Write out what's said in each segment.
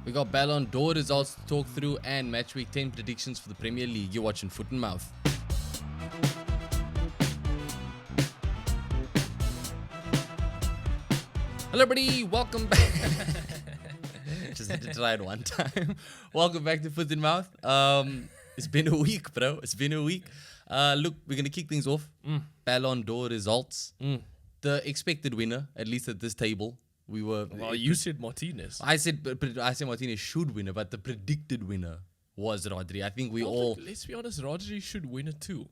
We got Ballon results to talk through and Matchweek 10 predictions for the Premier League. You're watching Foot and Mouth. Hello everybody, welcome back. Just had to try it one time. Welcome back to Foot and Mouth. It's been a week, bro. It's been a week. Look, we're going to kick things off. Ballon d'Or results. The expected winner, at least at this table. Well, you said Martinez. I said Martinez should win it, but the predicted winner was Rodri. I think Let's be honest, Rodri should win it too.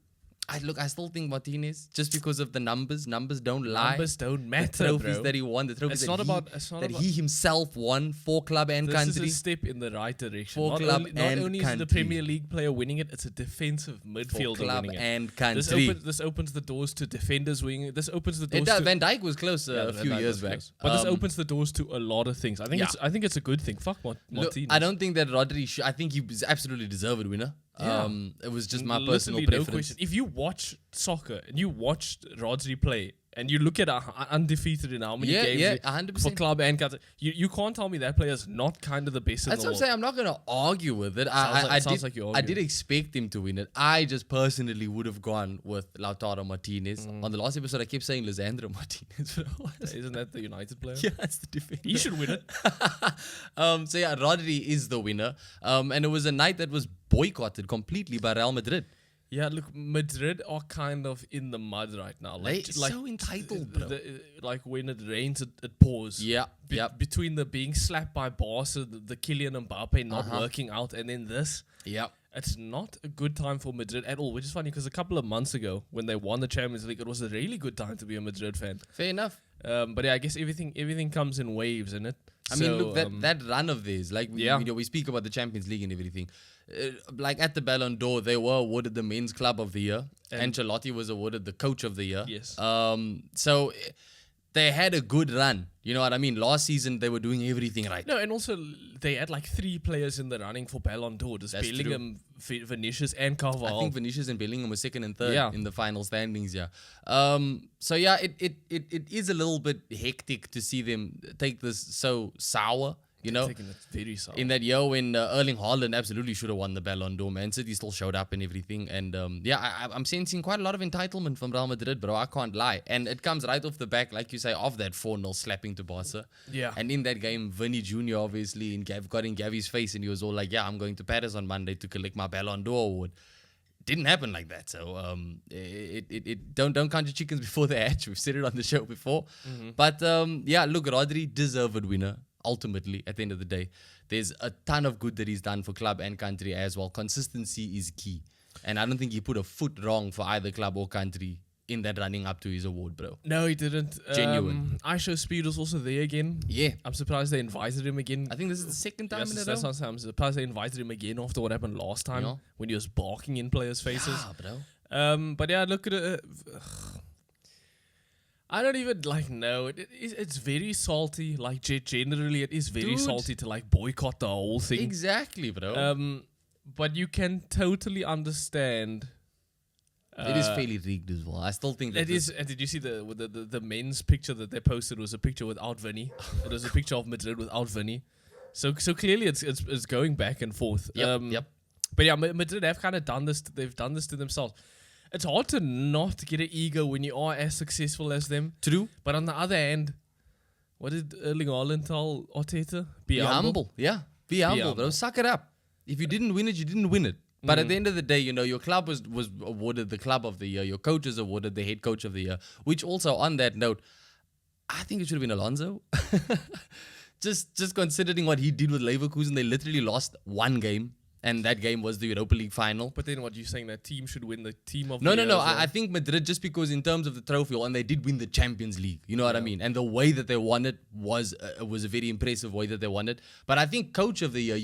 I still think Martinez, just because of the numbers. Numbers don't lie. Numbers don't matter, the trophies bro. that he won, the trophies that he himself won for club and country. This is a step in the right direction. For club and not only country. is the Premier League player winning it, it's a defensive midfielder for club winning it. and country. This opens the doors to defenders winning it. This opens the doors It does. to... Van Dijk was close a few years back. But this opens the doors to a lot of things. I think it's a good thing. Fuck Martinez. Look, I don't think that Rodri I think he was absolutely deserved winner. Yeah. It was just my personal no preference. question. If you watch soccer and you watch Rodri play and you look at undefeated in how many games 100%. for club and country, you can't tell me that player is not kind of the best in the world. That's what I'm saying. I'm not going to argue with it. I did expect him to win it. I just personally would have gone with Lautaro Martinez. On the last episode, I kept saying Lisandro Martinez. Isn't that the United player? Yeah, that's the defender. He should win it. So yeah, Rodri is the winner. And it was a night that was boycotted completely by Real Madrid. Yeah, look, Madrid are kind of in the mud right now. Like so entitled, bro. Like when it rains, it pours. Yeah, Between the being slapped by Barca, the Kylian Mbappe not working out, and then this. Yeah. It's not a good time for Madrid at all, which is funny because a couple of months ago, when they won the Champions League, it was a really good time to be a Madrid fan. Fair enough. But yeah, I guess everything comes in waves, isn't it? I mean, look, that run of theirs, like we speak about the Champions League and everything. Like at the Ballon d'Or, they were awarded the Men's Club of the Year. Ancelotti was awarded the Coach of the Year. Yes. So they had a good run. You know what I mean? Last season, they were doing everything right. No, and also they had like 3 players in the running for Ballon d'Or. Just Bellingham, Vinicius, and Carvalho. I think Vinicius and Bellingham were second and third in the final standings, So yeah, it is a little bit hectic to see them take this so sour. You know, very sour. In that year when Erling Haaland absolutely should have won the Ballon d'Or, Man City still showed up and everything. And I'm sensing quite a lot of entitlement from Real Madrid, bro. I can't lie. And it comes right off the back, like you say, of that 4-0 slapping to Barca. Yeah. And in that game, Vinny Jr. obviously got in Gavi's face and he was all like, yeah, I'm going to Paris on Monday to collect my Ballon d'Or award. Didn't happen like that. So don't count your chickens before they hatch. We've said it on the show before. But look, Rodri, deserved winner. Ultimately, at the end of the day, there's a ton of good that he's done for club and country as well. Consistency is key. And I don't think he put a foot wrong for either club or country in that running up to his award, bro. No, he didn't. Genuine. Aisho Speed was also there again. Yeah. I'm surprised they invited him again. I think this is the second time in a row. That's what I'm surprised they invited him again after what happened last time when he was barking in players' faces. Yeah, bro. But yeah, look at it. I don't even know. It's very salty. Like generally, it is very salty to like boycott the whole thing. Exactly, bro. But you can totally understand. It is fairly rigged as well. I still think that it is. And did you see the men's picture that they posted was a picture without Vinny? It was a picture of Madrid without Vinny. So clearly it's going back and forth. Yep. But yeah, Madrid have kind of done this. They've done this to themselves. It's hard to not get an ego when you are as successful as them. True. But on the other hand, what did Erling Haaland tell Arteta? Be humble. Yeah. Be humble, bro. Suck it up. If you didn't win it, you didn't win it. But at the end of the day, your club was awarded the Club of the Year. Your coach was awarded the Head Coach of the Year. Which also, on that note, I think it should have been Alonso. just considering what he did with Leverkusen, they literally lost one game. And that game was the Europa League final. But then what you're saying, that team should win the team of the year? No. Well? I think Madrid, just because in terms of the trophy, and they did win the Champions League. You know what I mean? And the way that they won it was a very impressive way that they won it. But I think Coach of the Year,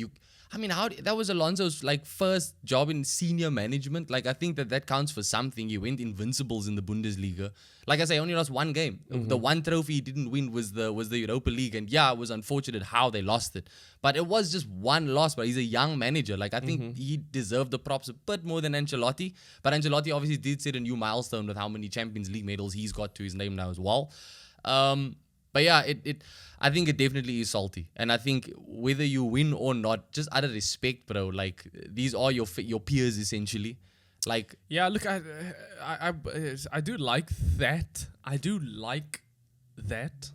that was Alonso's first job in senior management. I think that counts for something. He went invincibles in the Bundesliga. Like I say, only lost one game. The one trophy he didn't win was the Europa League, and it was unfortunate how they lost it. But it was just one loss. But he's a young manager. I think he deserved the props a bit more than Ancelotti. But Ancelotti obviously did set a new milestone with how many Champions League medals he's got to his name now as well. But yeah, I think it definitely is salty. And I think whether you win or not, just out of respect, bro, like these are your peers essentially. Like, yeah, look, I do like that. I do like that.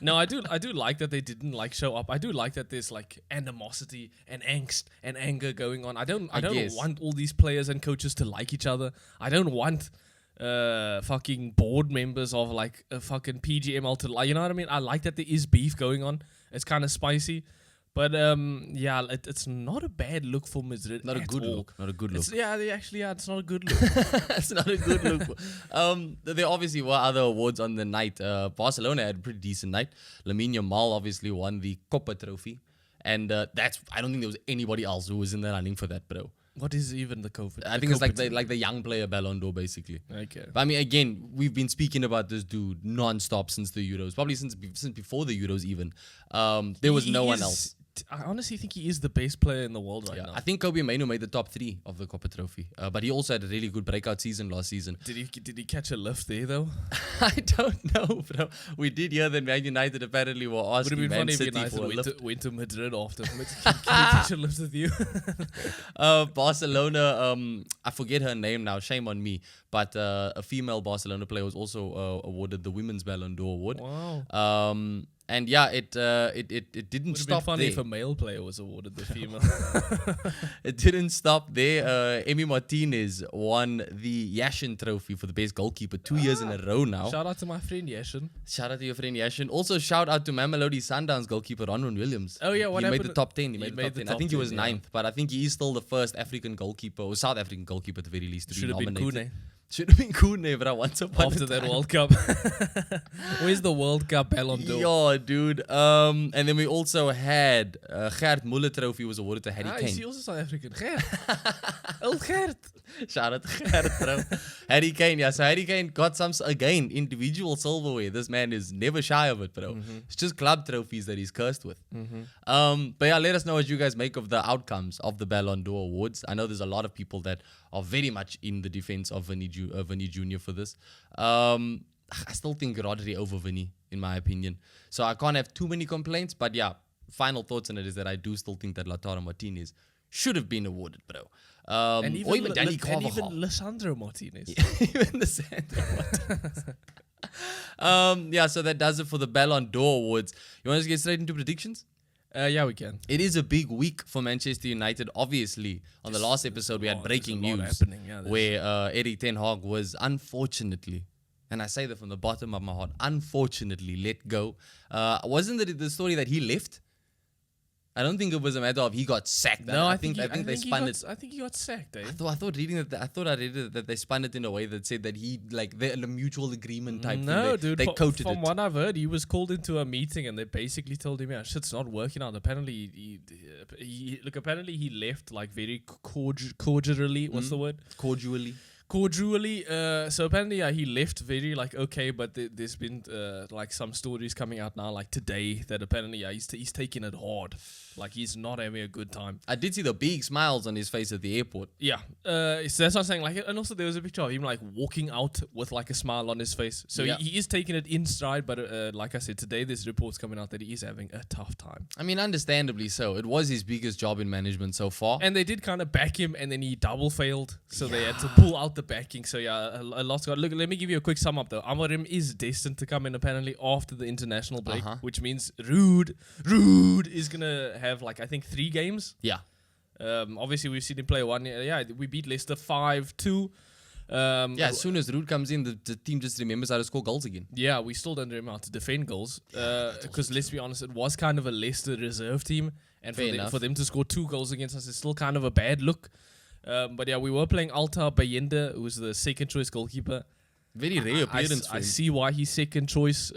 No, I do like that they didn't like show up. I do like that there's like animosity and angst and anger going on. I don't guess. want all these players and coaches to like each other. I don't want fucking board members of like a fucking PGML to like, you know what I mean? I like that there is beef going on. It's kind of spicy. But yeah, it's not a bad look for Madrid. Not a good all. look. Not a good look. It's not a good look. It's not a good look. There obviously were other awards on the night. Barcelona had a pretty decent night. Lamine Yamal obviously won the Copa Trophy. And I don't think there was anybody else who was in the running for that, bro. What is even the COVID? I think it's like the young player Ballon d'Or, basically. Okay. But I mean, again, we've been speaking about this dude non-stop since the Euros. Probably since before the Euros even. There was no one else. I honestly think he is the best player in the world right now. I think Kobe Mainoo made the top 3 of the Copa Trophy. But he also had a really good breakout season last season. Did he catch a lift there though? I don't know, bro. We did hear that Man United apparently were asking Would have been Man funny City if for a United lift. went to Madrid after. Can he catch a lift with you? Barcelona, I forget her name now, shame on me. But a female Barcelona player was also awarded the Women's Ballon d'Or award. Wow. And yeah, it didn't Would have stop been funny there. if a male player was awarded the female. It didn't stop there. Emi Martinez won the Yashin Trophy for the best goalkeeper 2 years in a row now. Shout out to my friend Yashin. Shout out to your friend Yashin. Also, shout out to Mamelodi Sundowns goalkeeper Ronwen Williams. Oh yeah, what he made happened? the top 10. He He made the made top the 10. I top think he 10, was yeah. ninth, but I think he is still the first African goalkeeper, or South African goalkeeper at the very least, to Should be have been nominated. Kune Should have been Kune, but once upon after a that time. World Cup. Where's the World Cup Ballon d'Or? Yeah, dude. And then we also had Gert Muller Trophy was awarded to Harry Is Kane. he also South African? Gert. Old Gert. Shout out to Gert, bro. Harry Kane, yeah. So Harry Kane got some, again, individual silverware. This man is never shy of it, bro. It's just club trophies that he's cursed with. But yeah, let us know what you guys make of the outcomes of the Ballon d'Or awards. I know there's a lot of people that are very much in the defense of Vinny Jr. for this. I still think Rodri over Vinny, in my opinion. So I can't have too many complaints. But yeah, final thoughts on it is that I do still think that Lautaro Martinez should have been awarded, bro. And Or even Danny and Carvajal. even Lissandro Martinez. Even the Sandro Martinez. Yeah, so that does it for the Ballon d'Or awards. You want us to get straight into predictions? Yeah, we can. It is a big week for Manchester United. Obviously, on the last episode, we had breaking there's a lot news happening. Yeah, where Erik ten Hag was unfortunately, and I say that from the bottom of my heart, unfortunately let go. Wasn't it the story that he left? I don't think it was a matter of he got sacked. No, I think they spun it. I think he got sacked. Eh? I thought reading that. I thought I read it that they spun it in a way that said that he a mutual agreement type No, thing. dude. They coated from it. what I've heard, he was called into a meeting and they basically told him, "Yeah, shit's not working out." Apparently, apparently he left like very cordially. What's the word? Cordially. So apparently he left very like okay, but there's been like some stories coming out now like today that apparently he's taking it hard, like he's not having a good time. I did see the big smiles on his face at the airport. Yeah, so that's what I'm saying. Like, and also there was a picture of him like walking out with like a smile on his face. So Yeah. he is taking it in stride. But like I said, today there's reports coming out that he is having a tough time. I mean, understandably so. It was his biggest job in management so far. And they did kind of back him, and then he double failed. So they had to pull out the backing. So yeah, a lot's got. Look, let me give you a quick sum up though. Amorim is destined to come in apparently after the international break, which means Ruud is gonna have like I think 3 games. Yeah. Obviously we've seen him play one. Yeah, we beat Leicester 5-2. Yeah, as soon as Ruud comes in, the team just remembers how to score goals again. Yeah, we still don't remember how to defend goals. Because let's be honest, it was kind of a Leicester reserve team. And for them to score 2 goals against us is still kind of a bad look. But yeah, we were playing Alta Bayende, who was the second choice goalkeeper. Very rare appearance for I him. see why he's second choice,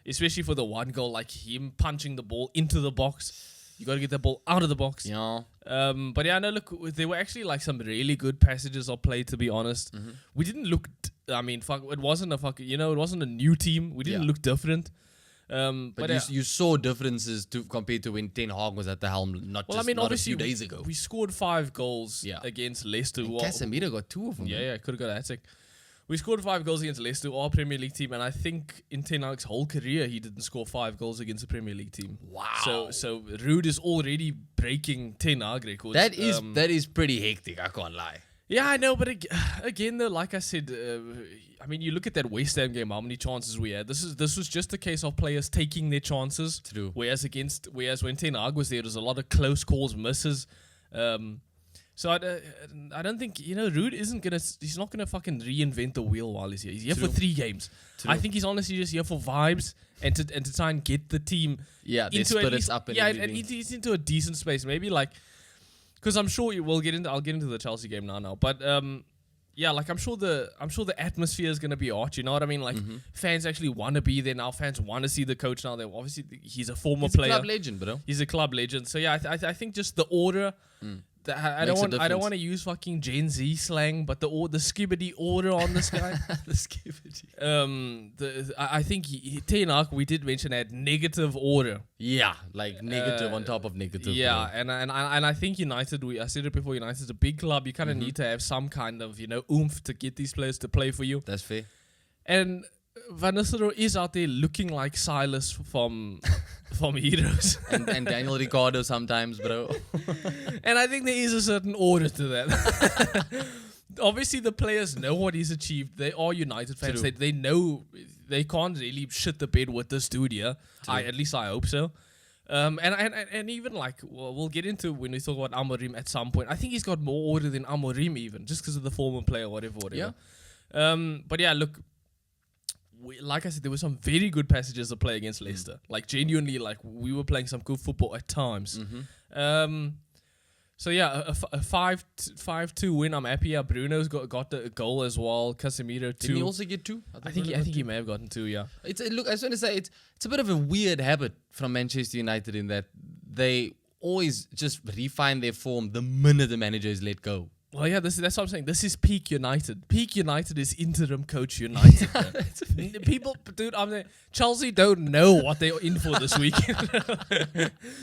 especially for the one goal, like him punching the ball into the box. You got to get the ball out of the box. Yeah. But yeah, no, look, there were actually like some really good passages of play, to be honest. We didn't look, it wasn't it wasn't a new team. We didn't look different. But you saw differences compared to when Ten Hag was at the helm, not a few days ago. We scored 5 goals against Leicester. Casemiro got 2 of them. Yeah, could have got a hat-trick. We scored 5 goals against Leicester, our Premier League team, and I think in Ten Hag's whole career he didn't score 5 goals against a Premier League team. Wow. So Ruud is already breaking Ten Hag records. That is pretty hectic, I can't lie. Yeah, I know, but again, though, like I said, I mean, you look at that West Ham game, how many chances we had. This was just a case of players taking their chances. True. Whereas when Ten Hag was there was a lot of close calls, misses. So I don't think, Ruud he's not gonna fucking reinvent the wheel while he's here. He's here for 3 games. True. I think he's honestly just here for vibes and to try and get the team Yeah, their into spirits up and everything. and he's into a decent space. Maybe like, because I'm sure I'll get into the Chelsea game now. But yeah, like I'm sure the atmosphere is gonna be hot. You know what I mean? Like fans actually want to be there now. Fans want to see the coach now. They obviously he's a former player. He's a club legend, bro. He's a club legend. So yeah, I think just the order. I don't want to use fucking Gen Z slang, but the skibbity order on this guy. The skibbity. I think Ten Hag, we did mention, had negative order. Yeah, like negative on top of negative. Yeah, bro. and I think United. I said it before. United's a big club. You kind of need to have some kind of oomph to get these players to play for you. That's fair. And Van Nistelrooy is out there looking like Silas from Heroes. and Daniel Ricciardo sometimes, bro. And I think there is a certain order to that. Obviously, the players know what he's achieved. They are United fans. They know they can't really shit the bed with this dude here. At least I hope so. And even like, we'll get into when we talk about Amorim at some point. I think he's got more order than Amorim even, just because of the former player, whatever. Yeah. But yeah, look. Like I said, there were some very good passages of play against Leicester. Like genuinely, like we were playing some good football at times. So yeah, a 5-2 win. I'm happy. Yeah, Bruno's got the goal as well. Casemiro 2. Did he also get 2? I think he may have gotten 2. Yeah. Look, I just want to say it's a bit of a weird habit from Manchester United in that they always just refine their form the minute the manager is let go. Well, yeah, that's what I'm saying. This is peak United. Peak United is interim coach United. People, dude, I'm saying Chelsea don't know what they're in for this weekend.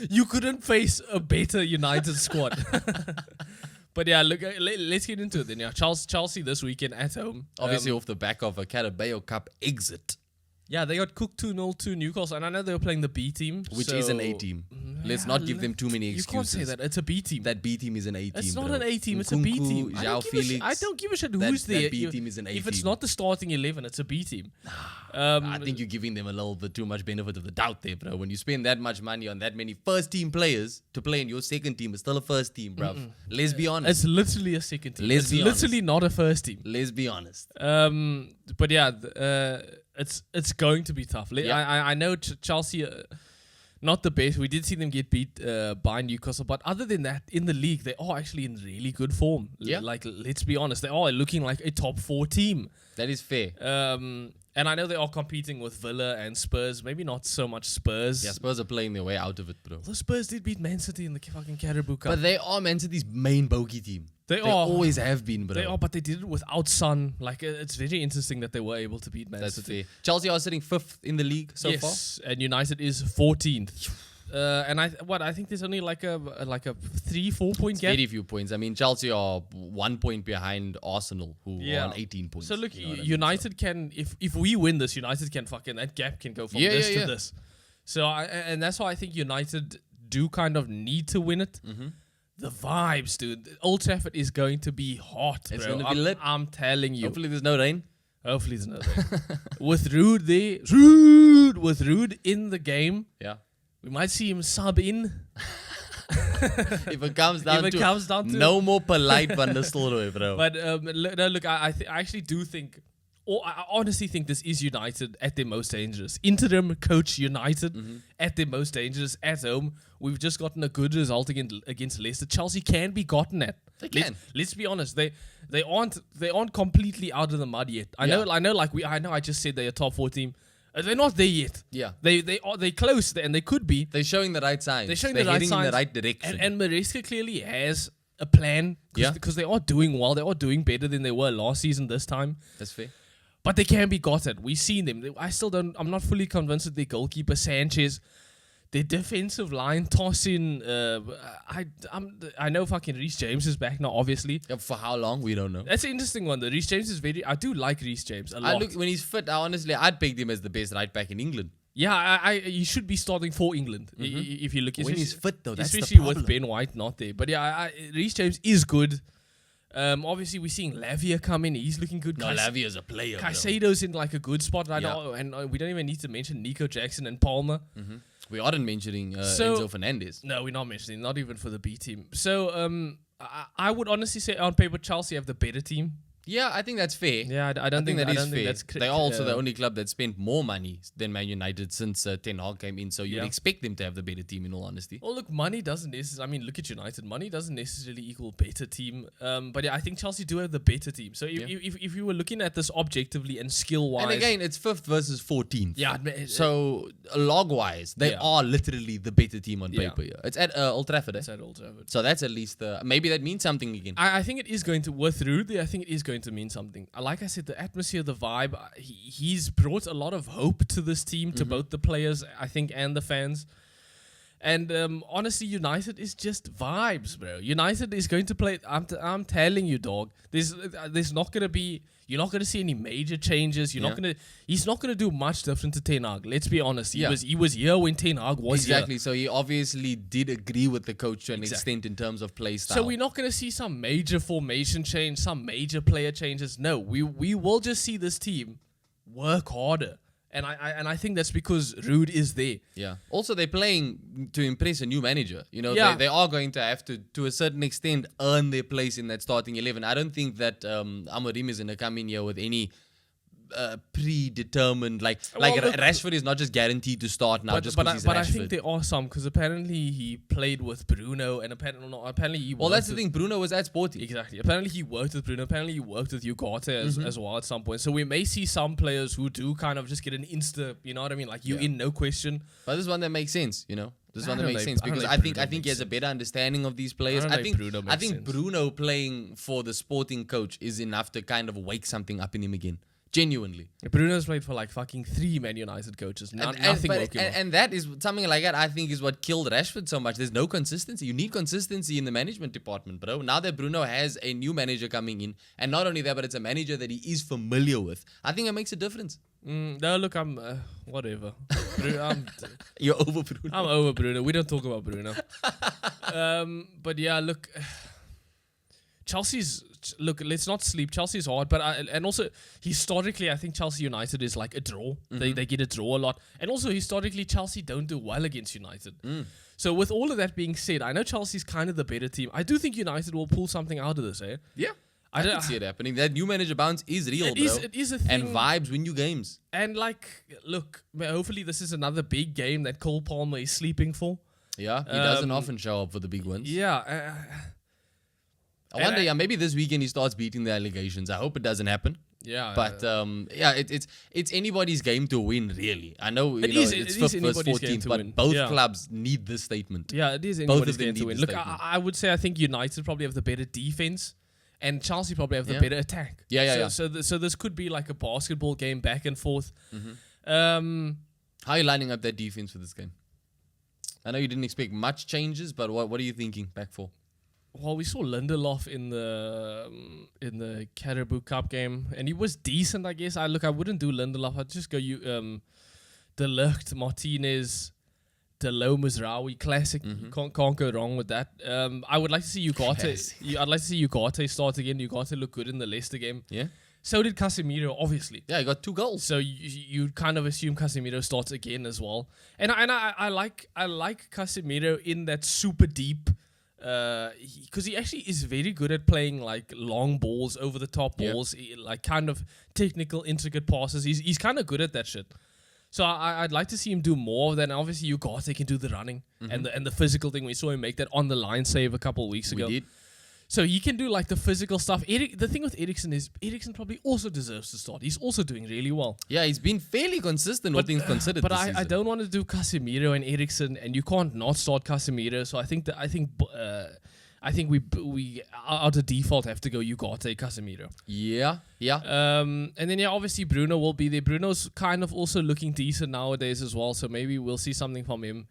You couldn't face a better United squad. But yeah, look, let's get into it then. Yeah, Chelsea this weekend at home. Obviously off the back of a Carabao Cup exit. Yeah, they got cooked 2-0 to Newcastle, and I know they were playing the B team. Which is an A team. Let's not give them too many excuses. You can't say that. It's a B team. That B team is an A team. It's not bro. an A team. It's a B team. Felix, I don't give a shit who's there. That B team is an A team. If it's not the starting 11, it's a B team. I think you're giving them a little bit too much benefit of the doubt there, bro. When you spend that much money on that many first team players to play in your second team, it's still a first team, bro. Let's be honest. It's literally a second team. It's literally not a first team. Let's be honest. But yeah, it's going to be tough. I know Chelsea, not the best. We did see them get beat by Newcastle, but other than that, in the league, they are actually in really good form. Yeah. Like, let's be honest, they are looking like a top 4 team. That is fair. And I know they are competing with Villa and Spurs. Maybe not so much Spurs. Yeah, Spurs are playing their way out of it, bro. The Spurs did beat Man City in the fucking Carabao Cup. But they are Man City's main bogey team. They always have been, bro. They are, but they did it without Son. Like, it's very interesting that they were able to beat Man That's City. fair. Chelsea are sitting 5th in the league so far. Yes, and United is 14th. And I think there's only like a 3-4 point gap. Very few points. I mean, Chelsea are 1 point behind Arsenal, who are on 18 points. So look, you know United can, if we win this, United can fucking, that gap can go from this to this. So and that's why I think United do kind of need to win it. The vibes, dude. Old Trafford is going to be hot, bro. It's going to be lit. I'm telling you. Hopefully there's no rain. Hopefully there's no rain. With Ruud there, with Ruud in the game. Yeah. We might see him sub in. If it comes down to no more polite Van Nistelrooy, bro. But no, look, I actually do think, or I honestly think this is United at their most dangerous. Interim coach United at their most dangerous at home. We've just gotten a good result against Leicester. Chelsea can be gotten at. They can. Let's be honest. They aren't completely out of the mud yet. I know. I just said they're a top 4 team. They're not there yet. Yeah. They close and they could be. They're showing the right signs. They're heading in the right direction. And Maresca clearly has a plan because they are doing well. They are doing better than they were last season this time. That's fair. But they can be got at. We've seen them. I'm not fully convinced that their goalkeeper Sanchez, their defensive line tossing. I know fucking Reece James is back now, obviously. Yeah, for how long we don't know. That's an interesting one. The Reece James is I do like Reece James a lot. When he's fit, I'd peg him as the best right back in England. Yeah, he should be starting for England if you look. When he's fit though, that's especially the problem. with Ben White not there. But yeah, Reece James is good. Obviously, we're seeing Lavia come in. He's looking good. No, Lavia's a player. Caicedo's in like a good spot right now, and we don't even need to mention Nico Jackson and Palmer. We aren't mentioning Enzo Fernandez. No, we're not mentioning. Not even for the B team. So I would honestly say on paper Chelsea have the better team. Yeah, I think that's fair. Yeah, I don't think that is fair. That's They're also the only club that spent more money than Man United since Ten Hag came in. So you'd expect them to have the better team, in all honesty. Well, look, money doesn't necessarily. I mean, look at United. Money doesn't necessarily equal better team. But yeah, I think Chelsea do have the better team. So if you were looking at this objectively and skill wise, and again, it's 5th versus 14th. Yeah. So log wise, they are literally the better team on paper. Yeah. It's at Old Trafford. It's at Old Trafford. So that's at least maybe that means something again. I think it is going to with Rudy. I think it is going to mean something. Like I said, the atmosphere, the vibe, he's brought a lot of hope to this team, to both the players, I think, and the fans. And honestly, United is just vibes, bro. United is going to play. I'm telling you, dog. There's not gonna be. You're not gonna see any major changes. You're not gonna. He's not gonna do much different to Ten Hag. Let's be honest. He was here when Ten Hag was exactly. here. So he obviously did agree with the coach to an extent in terms of play style. So we're not gonna see some major formation change, some major player changes. No, we will just see this team work harder. And I think that's because Ruud is there. Yeah. Also, they're playing to impress a new manager. You know, they are going to have to a certain extent, earn their place in that starting 11. I don't think that Amorim is going to come in here with any predetermined, Rashford is not just guaranteed to start now just because he's Rashford. But I think there are some, because apparently he played with Bruno, and apparently he well, that's the thing, Bruno was at Sporting. Exactly. Apparently he worked with Bruno, apparently he worked with Ugarte as well at some point. So we may see some players who do kind of just get an insta, you know what I mean? Like, in no question. But this is one that makes sense, you know? This is one that makes sense because I think he has a better understanding of these players. I think Bruno playing for the Sporting coach is enough to kind of wake something up in him again. Genuinely. Bruno's played for like fucking 3 Man United coaches. Nothing woke him up. And that is something like that, I think, is what killed Rashford so much. There's no consistency. You need consistency in the management department, bro. Now that Bruno has a new manager coming in, and not only that, but it's a manager that he is familiar with, I think it makes a difference. No, look, I'm whatever. You're over Bruno. I'm over Bruno. We don't talk about Bruno. But yeah, look, let's not sleep. Chelsea's hard, but and also historically, I think Chelsea United is like a draw. They get a draw a lot, and also historically, Chelsea don't do well against United. So with all of that being said, I know Chelsea's kind of the better team. I do think United will pull something out of this, eh? Yeah. I can see it happening. That new manager bounce is real, bro. It is a thing. And vibes win you games. And look, hopefully this is another big game that Cole Palmer is sleeping for. Yeah, he doesn't often show up for the big ones. Yeah. I wonder, maybe this weekend he starts beating the allegations. I hope it doesn't happen. Yeah. But it's anybody's game to win, really. I know it's 5th versus 14th, but both clubs need this statement. Yeah, it is anybody's game to win. Look, I would say I think United probably have the better defense, and Chelsea probably have the better attack. So this could be like a basketball game back and forth. How are you lining up that defense for this game? I know you didn't expect much changes, but what are you thinking back for? Well, we saw Lindelof in the Carabao Cup game, and he was decent, I guess. I wouldn't do Lindelof. I'd just go De Ligt, Martinez, Delo, Mizraoui, classic. Can't go wrong with that. I would like to see Ugarte. I'd like to see Ugarte start again. Ugarte looked good in the Leicester game. Yeah. So did Casemiro, obviously. Yeah, he got 2 goals. So you kind of assume Casemiro starts again as well. And I like Casemiro in that super deep. Because he actually is very good at playing like long balls, over the top balls, like kind of technical, intricate passes. He's kind of good at that shit. So I'd like to see him do more. Then obviously Ugarte can do the running and the physical thing. We saw him make that on the line save a couple of weeks ago. We did. So he can do like the physical stuff. The thing with Eriksen is Eriksen probably also deserves to start. He's also doing really well. Yeah, he's been fairly consistent, all things considered. But I don't want to do Casemiro and Eriksen, and you can't not start Casemiro. So I think we out of default have to go Ugarte, Casemiro. Yeah. And then obviously Bruno will be there. Bruno's kind of also looking decent nowadays as well. So maybe we'll see something from him.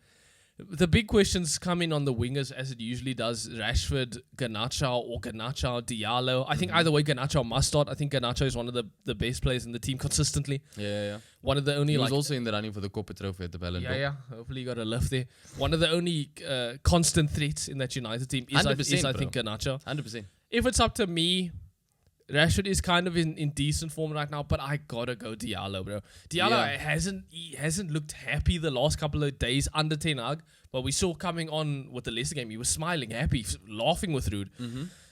The big questions come in on the wingers as it usually does. Rashford, Garnacho, Diallo. I think either way, Garnacho must start. I think Garnacho is one of the best players in the team consistently. Yeah. One of the only He was also in the running for the Copa Trophy at the Ballon. Yeah. Hopefully, he got a lift there. One of the only constant threats in that United team is I think Garnacho. 100%. If it's up to me, Rashford is kind of in decent form right now, but I gotta go Diallo, bro. Diallo hasn't looked happy the last couple of days under Ten Hag, but we saw coming on with the Leicester game, he was smiling, happy, laughing with Ruud.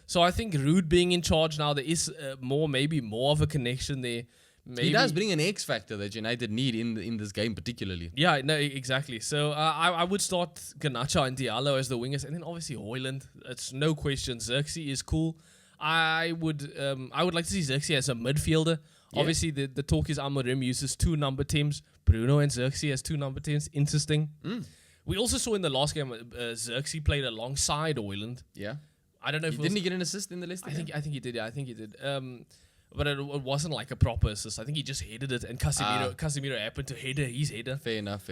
So I think Ruud being in charge now, there is maybe more of a connection there. Maybe. He does bring an X factor that United need in this game particularly. Yeah, no, exactly. So I would start Garnacho and Diallo as the wingers, and then obviously Højlund. It's no question. Xerxes is cool. I would like to see Xerxes as a midfielder. Yeah. Obviously, the talk is Amorim uses 2 number 10s. Bruno and Xerxes as 2 number 10s. Interesting. We also saw in the last game Xerxes played alongside Højlund. Yeah. I don't know if didn't he get an assist in the Leicester game? I think he did. Yeah, I think he did. But it wasn't like a proper assist. I think he just headed it, and Casemiro happened to header his header. Fair enough.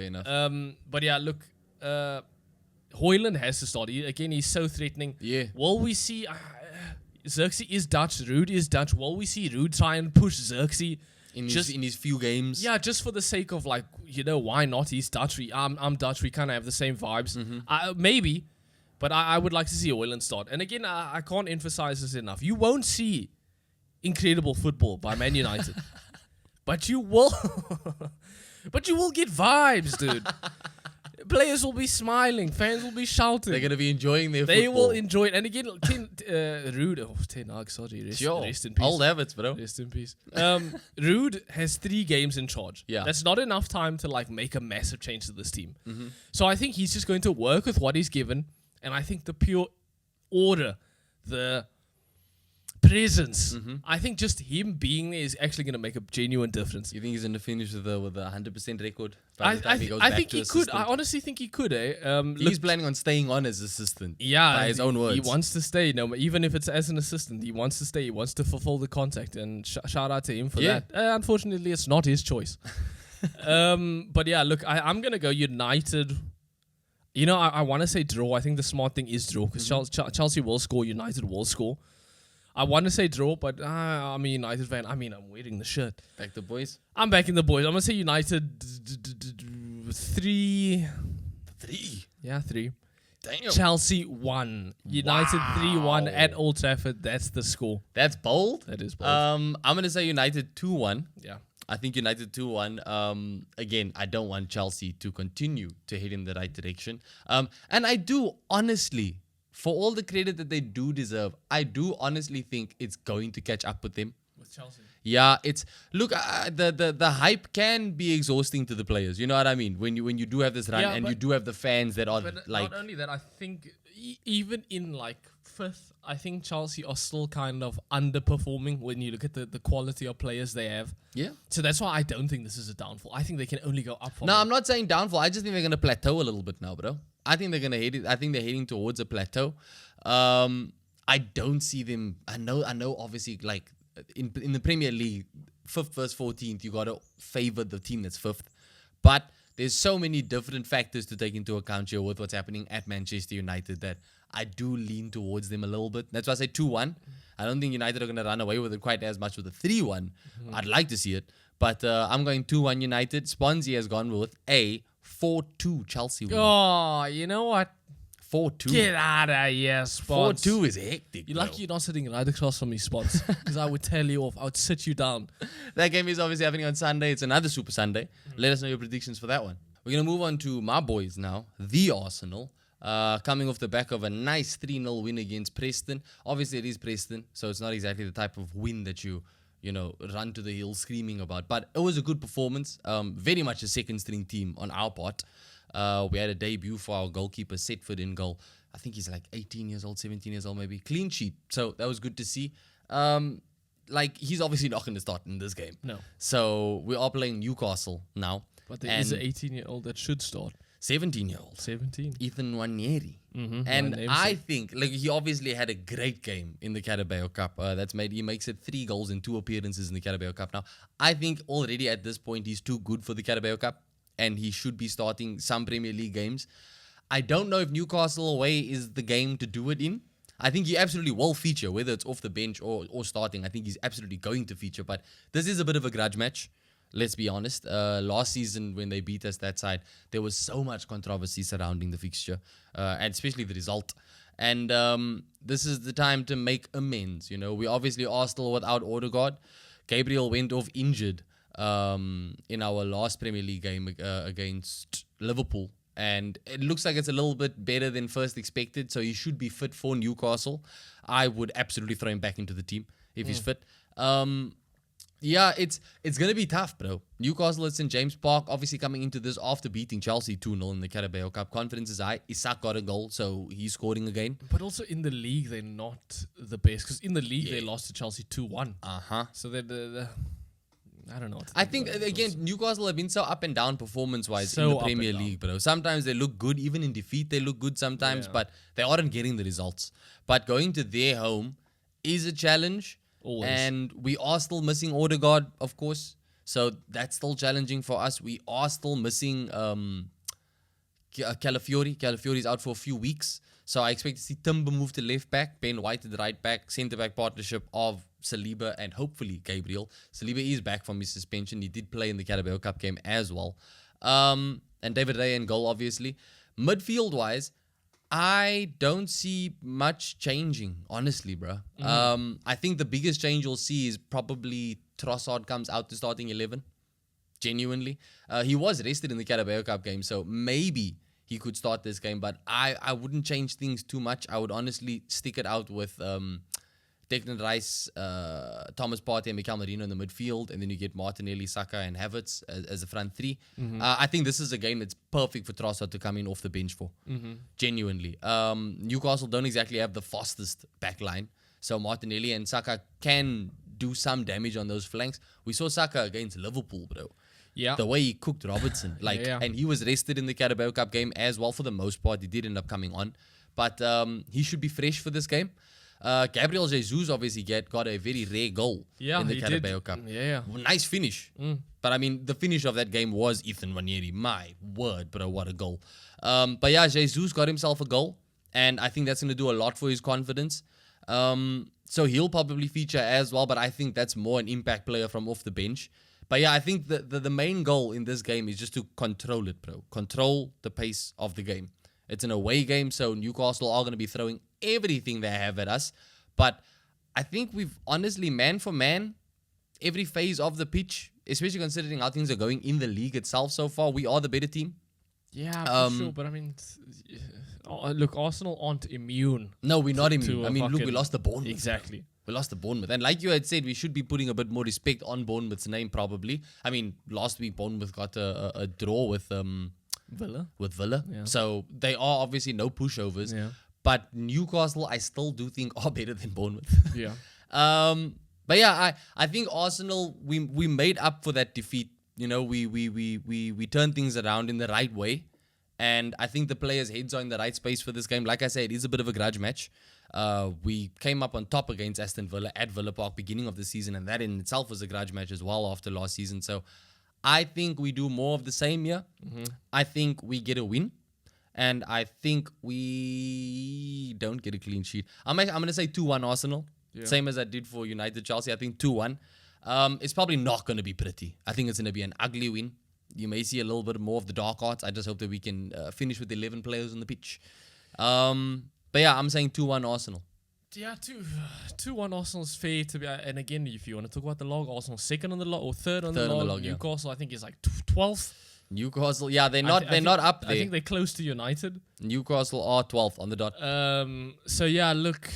But yeah, look, Højlund has to start. He's so threatening. Yeah. Will we see? Xerxes is Dutch. Ruud is Dutch. Will we see Ruud try and push Xerxes in his few games? Yeah, just for the sake of why not? He's Dutch. I'm Dutch. We kind of have the same vibes. Maybe, but I would like to see Højlund start. And again, I can't emphasize this enough. You won't see incredible football by Man United, but you will. But you will get vibes, dude. Players will be smiling. Fans will be shouting. They're going to be enjoying their football. They will enjoy it. And again, Ruud... Ten Hag, sorry. Rest in peace. Old habits, bro. Rest in peace. Ruud has 3 games in charge. Yeah. That's not enough time to make a massive change to this team. So I think he's just going to work with what he's given. And I think the pure order, the presence. I think just him being there is actually going to make a genuine difference. You think he's going to finish with a 100% record? I think he could. I honestly think he could. He's planning on staying on as assistant. Yeah, by his own words. He wants to stay. No, even if it's as an assistant, he wants to stay. He wants to fulfill the contract, and shout out to him for that. Unfortunately, it's not his choice. But yeah, look, I'm gonna go United. I want to say draw. I think the smart thing is draw because Chelsea will score. United will score. I want to say draw, but I'm a United fan. I'm wearing the shirt. Back the boys? I'm backing the boys. I'm going to say United 3. 3? Yeah, 3. Damn. Chelsea 1. United 3-1 at Old Trafford. That's the score. That's bold. That is bold. I'm going to say United 2-1. Yeah. I think United 2-1. Again, I don't want Chelsea to continue to head in the right direction. And I do honestly... For all the credit that they do deserve, I do honestly think it's going to catch up with them. With Chelsea? Yeah, it's... Look, the hype can be exhausting to the players. You know what I mean? When you do have this run and you do have the fans that are like... Not only that, I think even in 5th, I think Chelsea are still kind of underperforming when you look at the quality of players they have. Yeah. So that's why I don't think this is a downfall. I think they can only go up from No, I'm not saying downfall. I just think they're going to plateau a little bit now, bro. I think they're going to hit it. I think they're heading towards a plateau. I don't see them... I know obviously, in the Premier League, 5th versus 14th, you got to favor the team that's 5th. But there's so many different factors to take into account here with what's happening at Manchester United that I do lean towards them a little bit. That's why I say 2-1. I don't think United are going to run away with it quite as much with a 3-1. I'd like to see it. But I'm going 2-1 United. Swansea has gone with a 4-2 Chelsea win. Oh, you know what? 4-2. Get out of here, Spots. 4-2 is hectic. You're lucky you're not sitting right across from me, Spots. Because I would tell you off. I would sit you down. That game is obviously happening on Sunday. It's another Super Sunday. Let us know your predictions for that one. We're going to move on to my boys now, the Arsenal. Coming off the back of a nice 3-0 win against Preston. Obviously, it is Preston, so it's not exactly the type of win that you run to the hill screaming about. But it was a good performance. Very much a second-string team on our part. We had a debut for our goalkeeper, Setford, in goal. I think he's 18 years old, 17 years old maybe. Clean sheet. So that was good to see. He's obviously not going to start in this game. No. So we are playing Newcastle now. But there is an 18-year-old that should start. 17-year-old. 17. Ethan Nwaneri. And I think, he obviously had a great game in the Carabao Cup. He makes it 3 goals in 2 appearances in the Carabao Cup. Now, I think already at this point, he's too good for the Carabao Cup. And he should be starting some Premier League games. I don't know if Newcastle away is the game to do it in. I think he absolutely will feature, whether it's off the bench or starting. I think he's absolutely going to feature. But this is a bit of a grudge match. Let's be honest. Last season, when they beat us that side, there was so much controversy surrounding the fixture, and especially the result. And this is the time to make amends. You know, we obviously are still without Odegaard. Gabriel went off injured in our last Premier League game against Liverpool. And it looks like it's a little bit better than first expected. So he should be fit for Newcastle. I would absolutely throw him back into the team if he's fit. Yeah, it's going to be tough, bro. Newcastle at St. James Park, obviously coming into this after beating Chelsea 2-0 in the Carabao Cup. Confidence is high. Isak got a goal, so he's scoring again. But also in the league, they're not the best. Because in the league, they lost to Chelsea 2-1. So they're I don't know. I think, again, Newcastle have been so up and down performance-wise in the Premier League, bro. Sometimes they look good. Even in defeat, they look good sometimes. But they aren't getting the results. But going to their home is a challenge. Always. And we are still missing Odegaard, of course. So that's still challenging for us. We are still missing Calafiori. Calafiori's out for a few weeks. So I expect to see Timber move to left back, Ben White at the right back, centre back partnership of Saliba and hopefully Gabriel. Saliba is back from his suspension. He did play in the Carabao Cup game as well. And David Raya in goal, obviously. Midfield-wise, I don't see much changing, honestly, bro. I think the biggest change you'll see is probably Trossard comes out to starting 11. Genuinely. He was rested in the Carabao Cup game, so maybe he could start this game, but I wouldn't change things too much. I would honestly stick it out with Declan Rice, Thomas Partey, and Mikel Merino in the midfield, and then you get Martinelli, Saka, and Havertz as the front three. I think this is a game that's perfect for Trossard to come in off the bench for. Genuinely. Newcastle don't exactly have the fastest back line, so Martinelli and Saka can do some damage on those flanks. We saw Saka against Liverpool, bro. Yeah. The way he cooked Robertson. And he was rested in the Carabao Cup game as well for the most part. He did end up coming on. But he should be fresh for this game. Gabriel Jesus obviously got a very rare goal in the Carabao Cup. Nice finish. But I mean, the finish of that game was Ethan Wanieri. My word, bro, what a goal. But yeah, Jesus got himself a goal. And I think that's going to do a lot for his confidence. So he'll probably feature as well. But I think that's more an impact player from off the bench. But yeah, I think the main goal in this game is just to control it, bro. Control the pace of the game. It's an away game, so Newcastle are going to be throwing everything they have at us. But I think we've honestly, man for man, every phase of the pitch, especially considering how things are going in the league itself so far, we are the better team. Yeah, for sure. But I mean, look, Arsenal aren't immune. No, we're not immune. I mean, look, we lost the Bournemouth. Exactly. We lost to Bournemouth. And like you had said, we should be putting a bit more respect on Bournemouth's name, probably. I mean, last week, Bournemouth got a draw with Villa. Yeah. So they are obviously no pushovers. Yeah. But Newcastle, I still do think are better than Bournemouth. Yeah. But yeah, I think Arsenal, we made up for that defeat. You know, we turned things around in the right way. And I think the players' heads are in the right space for this game. Like I said, it is a bit of a grudge match. We came up on top against Aston Villa at Villa Park beginning of the season, and that in itself was a grudge match as well after last season. So I think we do more of the same here. I think we get a win, and I think we don't get a clean sheet. I'm going to say 2-1 Arsenal, same as I did for United Chelsea. I think 2-1. It's probably not going to be pretty. I think it's going to be an ugly win. You may see a little bit more of the dark arts. I just hope that we can finish with 11 players on the pitch. But yeah, I'm saying 2-1 Arsenal. Yeah, 2-1 Arsenal's fair to be. And again, if you want to talk about the log, Arsenal second on the log or third on the log. Newcastle, I think, is like 12th. Newcastle, yeah, they're not up there. I think they're close to United. Newcastle are 12th on the dot. So yeah, look,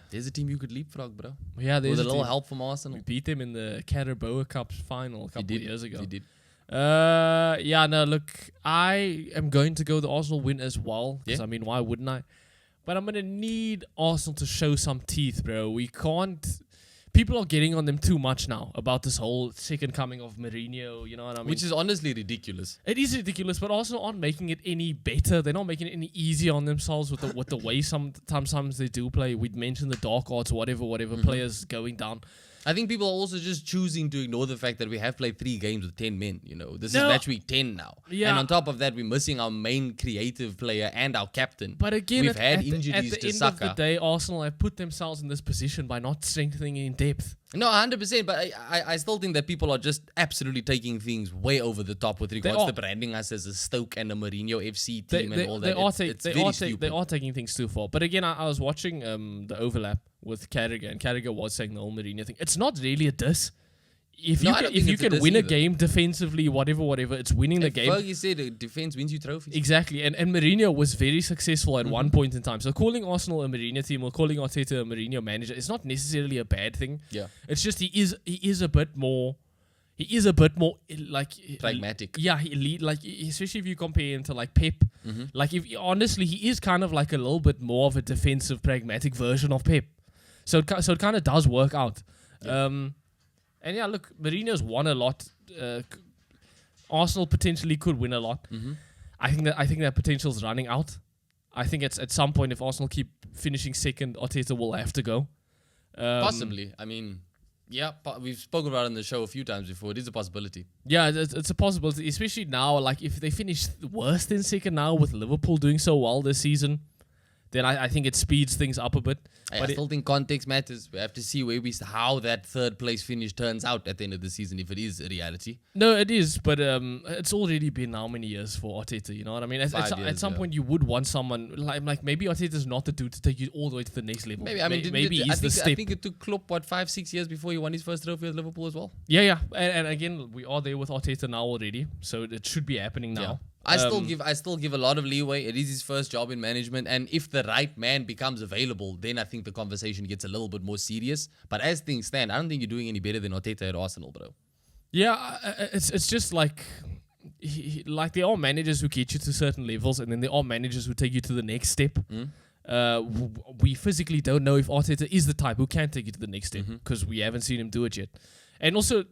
there's a team you could leapfrog, bro. Yeah, there's with a little help from Arsenal. We beat them in the Carabao Cup final a couple of years ago. You did. Yeah, no, look, I am going to go the Arsenal win as well. Because I mean, why wouldn't I? But I'm going to need Arsenal to show some teeth, bro. We can't. People are getting on them too much now about this whole second coming of Mourinho, you know what I mean? Which is honestly ridiculous. It is ridiculous, but Arsenal aren't making it any better. They're not making it any easier on themselves with the way sometimes they do play. We'd mentioned the dark arts, whatever players going down. I think people are also just choosing to ignore the fact that we have played 3 games with 10 men. This is No. match week 10 now. Yeah. And on top of that, we're missing our main creative player and our captain. But again, we've had at injuries the to end Saka. of the day, Arsenal have put themselves in this position by not strengthening in depth. No, 100%. But I still think that people are just absolutely taking things way over the top with regards to branding us as a Stoke and a Mourinho FC team and all that. They are taking things too far. But again, I was watching the overlap with Carragher, and Carragher was saying the whole Mourinho thing. It's not really a diss. If you can win a game defensively, whatever, it's winning the game. Fergie said defense wins you trophies. Exactly, and Mourinho was very successful at one point in time. So calling Arsenal a Mourinho team or calling Arteta a Mourinho manager is not necessarily a bad thing. Yeah, it's just he is a bit more like pragmatic. Yeah, especially if you compare him to like Pep. Like if honestly, he is kind of like a little bit more of a defensive, pragmatic version of Pep. So it kind of does work out. Yeah. And yeah, look, Mourinho's won a lot. Arsenal potentially could win a lot. I think that potential's running out. I think it's at some point if Arsenal keep finishing second, Arteta will have to go. Possibly. I mean, yeah, we've spoken about it on the show a few times before. It is a possibility. Yeah, it's a possibility, especially now. Like if they finish worse than second now with Liverpool doing so well this season, then I think it speeds things up a bit. I still think context matters. We have to see how that third place finish turns out at the end of the season, if it is a reality. No, it is, but it's already been how many years for Arteta, you know what I mean? At some point, you would want someone, like maybe Arteta's not the dude to take you all the way to the next level. Maybe he's the step. I think it took Klopp, 5-6 years before he won his first trophy at Liverpool as well. Yeah. And again, we are there with Arteta now already, so it should be happening now. Yeah. I still give a lot of leeway. It is his first job in management, and if the right man becomes available, then I think the conversation gets a little bit more serious. But as things stand, I don't think you're doing any better than Arteta at Arsenal, bro. Yeah, it's just like like there are managers who get you to certain levels, and then there are managers who take you to the next step. We physically don't know if Arteta is the type who can take you to the next step because we haven't seen him do it yet, and also.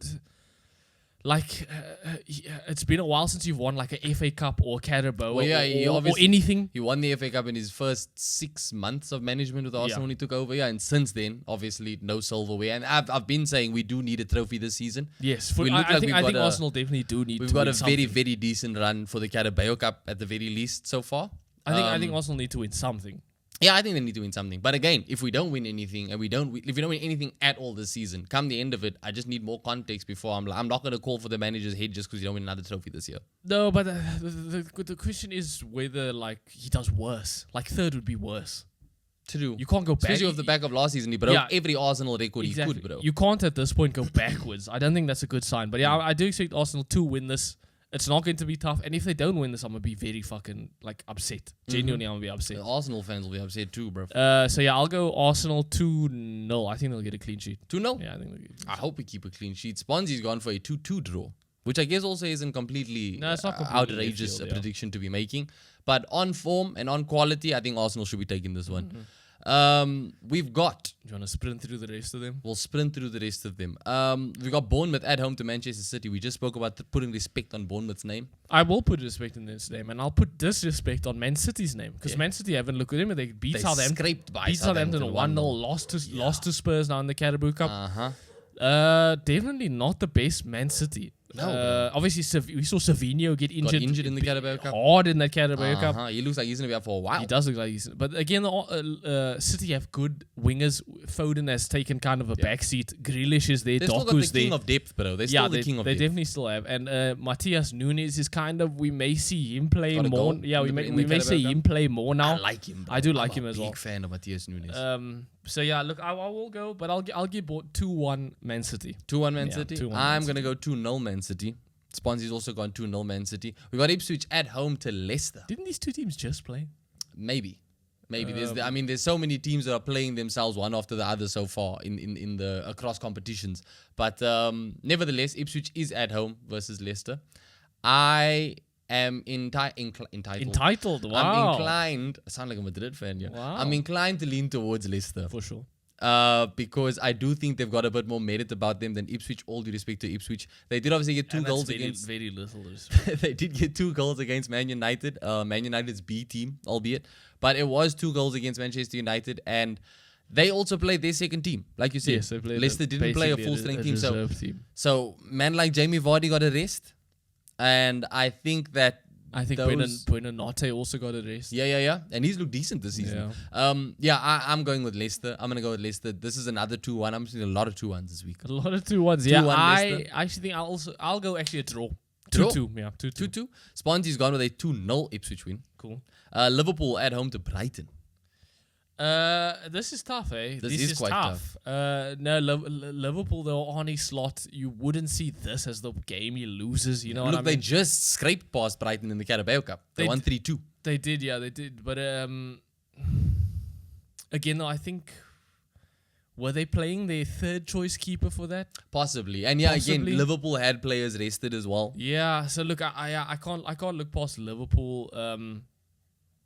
It's been a while since you've won like a FA Cup or Carabao or anything. He won the FA Cup in his first 6 months of management with Arsenal when he took over. Yeah, and since then, obviously, no silverware. And I've been saying we do need a trophy this season. Yes, I think Arsenal definitely do need. We've got a very, very decent run for the Carabao Cup at the very least so far. I think Arsenal need to win something. Yeah, I think they need to win something. But again, if we don't win anything, and if we don't win anything at all this season, come the end of it, I just need more context before I'm not going to call for the manager's head just because you don't win another trophy this year. No, but the question is whether like he does worse. Like third would be worse. True. You can't go back. Especially off the back of last season, he broke every Arsenal record he could, bro. You can't at this point go backwards. I don't think that's a good sign. But yeah, I do expect Arsenal to win this. It's not going to be tough. And if they don't win this, I'm going to be very fucking like upset. Genuinely, I'm going to be upset. The Arsenal fans will be upset too, bro. So yeah, I'll go Arsenal 2-0. I think they'll get a clean sheet. 2-0? Yeah, I think they'll get a clean sheet. I hope we keep a clean sheet. Sponsy's gone for a 2-2 draw, which I guess also isn't completely it's not completely outrageous prediction to be making. But on form and on quality, I think Arsenal should be taking this one. We've got... Do you want to sprint through the rest of them? We'll sprint through the rest of them. We've got Bournemouth at home to Manchester City. We just spoke about putting respect on Bournemouth's name. I will put respect in this name, and I'll put disrespect on Man City's name. Because Man City haven't looked at him, and they beat Southampton. Scraped by Southampton 1-0, lost to Spurs now in the Carabao Cup. Definitely not the best Man City. No, obviously, we saw Savinho get injured. Got injured in the Carabao Cup. Hard in that Carabao Cup. He looks like he's going to be out for a while. He does look like he's... But again, City have good wingers. Foden has taken kind of a backseat. Grealish is there. They've still got the king of depth, bro. They're still the king of depth. They definitely still have. And Matthias Nunes is kind of... We may see him play more. Yeah, we may see him play more now. I like him, bro. I do like him as well. Big fan of Matthias Nunes. So yeah, look, I will go, but I'll give 2-1 Man City. 2-1 Man City? I'm going to go 2-0 Man City. Sponsy's also gone 2-0 Man City. We got Ipswich at home to Leicester. Didn't these two teams just play? Maybe. There's so many teams that are playing themselves one after the other so far in the across competitions. But nevertheless, Ipswich is at home versus Leicester. I am entitled. Entitled, wow. I'm inclined. I sound like a Madrid fan, yeah. Wow. I'm inclined to lean towards Leicester. For sure. Because I do think they've got a bit more merit about them than Ipswich. All due respect to Ipswich, they did obviously get 2 goals against. Very little respect. They did get 2 goals against Man United. Man United's B team, albeit, but it was 2 goals against Manchester United, and They also played their second team, like you said. Yes, they played Leicester didn't play a basically full-strength a team. reserve team. So, man like Jamie Vardy got a rest. And I think that I think Brennan Nate also got a rest. Yeah. And he's looked decent this season. I'm going with Leicester. I'm going to go with Leicester. This is another 2-1. I'm seeing a lot of 2-1s this week. A lot of 2-1s. Yeah, 2-1 I Leicester. actually think I'll go actually a draw. Draw? 2-2. Yeah, 2-2. 2-2. Sponsy's gone with a 2-0 Ipswich win. Cool. Liverpool at home to Brighton. This is tough, eh? This is quite tough. No, Liverpool, though, on his slot, you wouldn't see this as the game he loses. You know what I mean? They just scraped past Brighton in the Carabao Cup. They won 3-2. They did, yeah, they did. But again, though, I think were they playing their third choice keeper for that? Possibly. And again, Liverpool had players rested as well. Yeah. So look, I can't look past Liverpool.